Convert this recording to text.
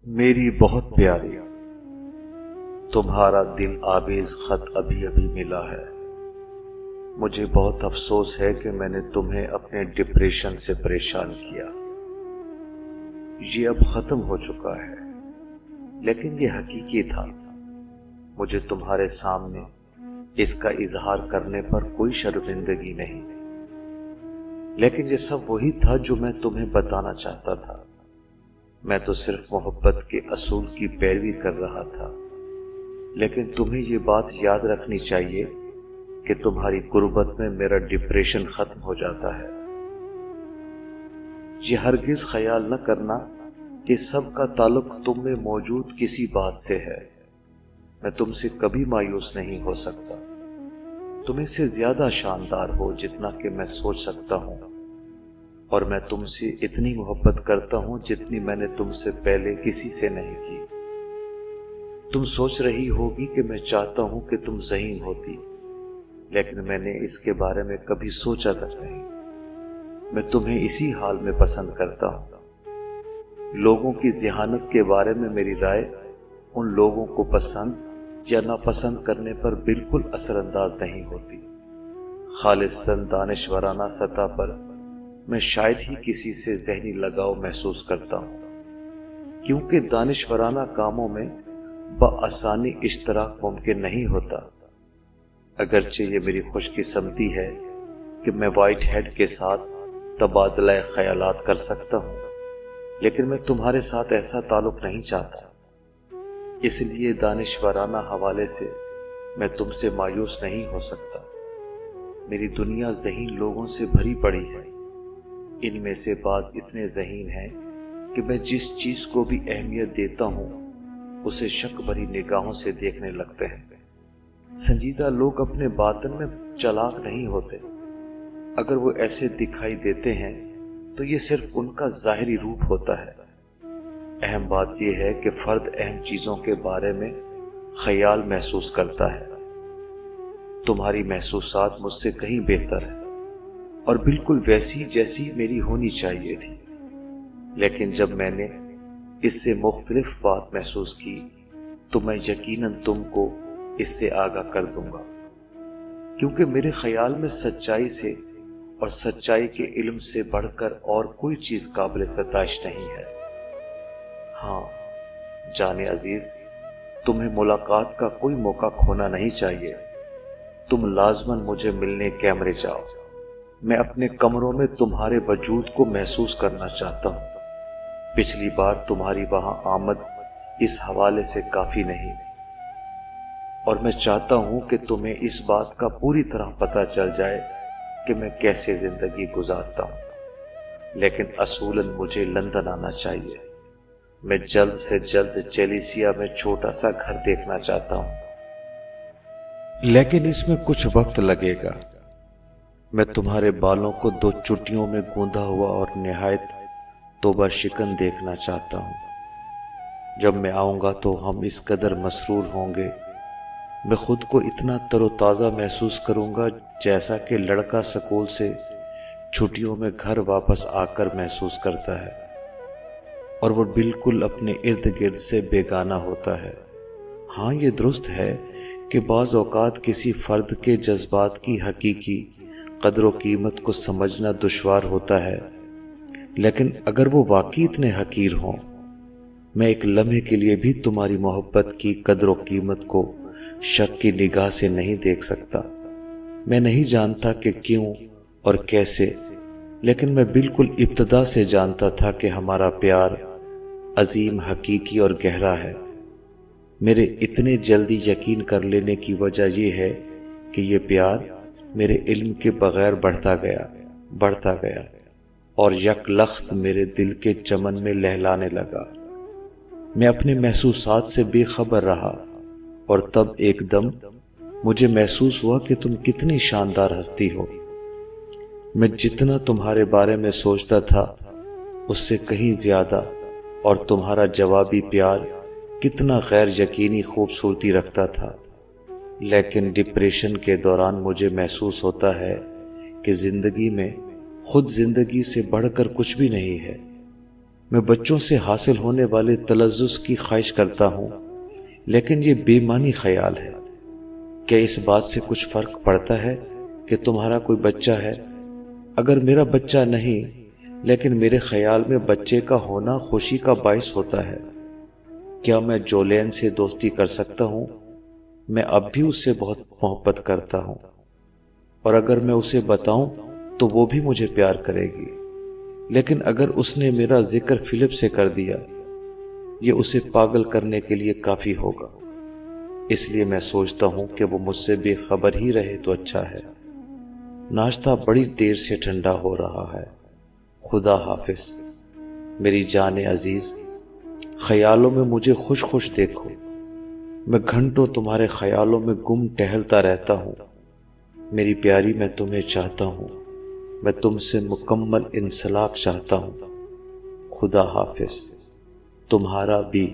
मेरी बहुत प्यारी, तुम्हारा दिल आवेज खत अभी अभी मिला है। मुझे बहुत अफसोस है कि मैंने तुम्हें अपने डिप्रेशन से परेशान किया। ये अब खत्म हो चुका है, लेकिन ये हकीकी था। मुझे तुम्हारे सामने इसका इजहार करने पर कोई शर्मिंदगी नहीं, लेकिन ये सब वही था जो मैं तुम्हें बताना चाहता था। मैं तो सिर्फ मोहब्बत के असूल की पैरवी कर रहा था, लेकिन तुम्हें ये बात याद रखनी चाहिए कि तुम्हारी गुर्बत में मेरा डिप्रेशन खत्म हो जाता है। ये हरगिज ख्याल न करना कि सबका ताल्लुक तुम में मौजूद किसी बात से है। मैं तुमसे कभी मायूस नहीं हो सकता। तुम इससे ज्यादा शानदार हो जितना कि मैं सोच सकता हूँ, और मैं तुमसे इतनी मोहब्बत करता हूं जितनी मैंने तुमसे पहले किसी से नहीं की। तुम सोच रही होगी कि मैं चाहता हूं कि तुम ज़हीन होती, लेकिन मैंने इसके बारे में कभी सोचा तक नहीं। मैं तुम्हें इसी हाल में पसंद करता हूं। लोगों की ज़हानत के बारे में मेरी राय उन लोगों को पसंद या नापसंद करने पर बिल्कुल असरअंदाज नहीं होती। खालिस्तन दानिशवराना सतह पर मैं शायद ही किसी से ज़हनी लगाव महसूस करता हूँ, क्योंकि दानिशवराना कामों में बआसानी इश्तराक मुमकिन नहीं होता। अगरचे ये मेरी खुशकिस्मती है कि मैं वाइट हेड के साथ तबादला ख्यालात कर सकता हूँ, लेकिन मैं तुम्हारे साथ ऐसा ताल्लुक नहीं चाहता। इसलिए दानिशवराना हवाले से मैं तुमसे मायूस नहीं हो सकता। मेरी दुनिया ज़हीन लोगों से भरी पड़ी है। इनमें से बाज इतने ज़हीन हैं कि मैं जिस चीज को भी अहमियत देता हूँ उसे शक भरी निगाहों से देखने लगते हैं। संजीदा लोग अपने बातन में चालाक नहीं होते। अगर वो ऐसे दिखाई देते हैं तो ये सिर्फ उनका ज़ाहिरी रूप होता है। अहम बात यह है कि फर्द अहम चीजों के बारे में ख्याल महसूस करता है। तुम्हारी महसूसात मुझसे कहीं बेहतर है और बिल्कुल वैसी जैसी मेरी होनी चाहिए थी, लेकिन जब मैंने इससे मुख्तलिफ बात महसूस की तो मैं यकीनन तुमको इससे आगाह कर दूंगा, क्योंकि मेरे ख्याल में सच्चाई से और सच्चाई के इल्म से बढ़कर और कोई चीज काबिल सताइश नहीं है। हाँ जाने अजीज, तुम्हें मुलाकात का कोई मौका खोना नहीं चाहिए। तुम लाजमन मुझे मिलने कैमरे जाओ। मैं अपने कमरों में तुम्हारे वजूद को महसूस करना चाहता हूँ। पिछली बार तुम्हारी वहां आमद इस हवाले से काफी नहीं, और मैं चाहता हूँ कि तुम्हें इस बात का पूरी तरह पता चल जाए कि मैं कैसे जिंदगी गुजारता हूँ। लेकिन असूलन मुझे लंदन आना चाहिए। मैं जल्द से जल्द चेलिसिया में छोटा सा घर देखना चाहता हूँ, लेकिन इसमें कुछ वक्त लगेगा। मैं तुम्हारे बालों को 2 चुटियों में गूंधा हुआ और निहायत तौबा शिकन देखना चाहता हूँ। जब मैं आऊँगा तो हम इस कदर मसरूर होंगे। मैं खुद को इतना तरोताज़ा महसूस करूँगा जैसा कि लड़का स्कूल से छुट्टियों में घर वापस आकर महसूस करता है, और वो बिल्कुल अपने इर्द गिर्द से बेगाना होता है। हाँ, ये दुरुस्त है कि बाज़ औक़ात किसी फ़र्द के जज्बात की हकीकी कदर व कीमत को समझना दुश्वार होता है, लेकिन अगर वो वाकई इतने हकीर हों, मैं एक लम्हे के लिए भी तुम्हारी मोहब्बत की कदर व कीमत को शक की निगाह से नहीं देख सकता। मैं नहीं जानता कि क्यों और कैसे, लेकिन मैं बिल्कुल इब्तदा से जानता था कि हमारा प्यार अजीम, हकीकी और गहरा है। मेरे इतने जल्दी यकीन कर लेने की वजह यह है कि यह प्यार मेरे इल्म के बगैर बढ़ता गया और यकलख्त मेरे दिल के चमन में लहलाने लगा। मैं अपने महसूसात से बेखबर रहा, और तब एकदम मुझे महसूस हुआ कि तुम कितनी शानदार हस्ती हो। मैं जितना तुम्हारे बारे में सोचता था उससे कहीं ज्यादा, और तुम्हारा जवाबी प्यार कितना गैर यकीनी खूबसूरती रखता था। लेकिन डिप्रेशन के दौरान मुझे महसूस होता है कि जिंदगी में खुद जिंदगी से बढ़कर कुछ भी नहीं है। میں بچوں سے حاصل ہونے والے تلذذ کی خواہش کرتا ہوں، لیکن یہ بے معنی خیال ہے۔ کیا اس بات سے کچھ فرق پڑتا ہے کہ تمہارا کوئی بچہ ہے؟ اگر میرا بچہ نہیں، لیکن میرے خیال میں بچے کا ہونا خوشی کا باعث ہوتا ہے۔ کیا میں جولین سے دوستی کر سکتا ہوں؟ میں اب بھی اس سے بہت محبت کرتا ہوں، اور اگر میں اسے بتاؤں تو وہ بھی مجھے پیار کرے گی، لیکن اگر اس نے میرا ذکر فلپ سے کر دیا، یہ اسے پاگل کرنے کے لیے کافی ہوگا۔ اس لیے میں سوچتا ہوں کہ وہ مجھ سے بے خبر ہی رہے تو اچھا ہے۔ ناشتہ بڑی دیر سے ٹھنڈا ہو رہا ہے۔ خدا حافظ میری جان عزیز، خیالوں میں مجھے خوش خوش دیکھو۔ میں گھنٹوں تمہارے خیالوں میں گم ٹہلتا رہتا ہوں۔ میری پیاری، میں تمہیں چاہتا ہوں، میں تم سے مکمل انسلاک چاہتا ہوں۔ خدا حافظ، تمہارا بھی۔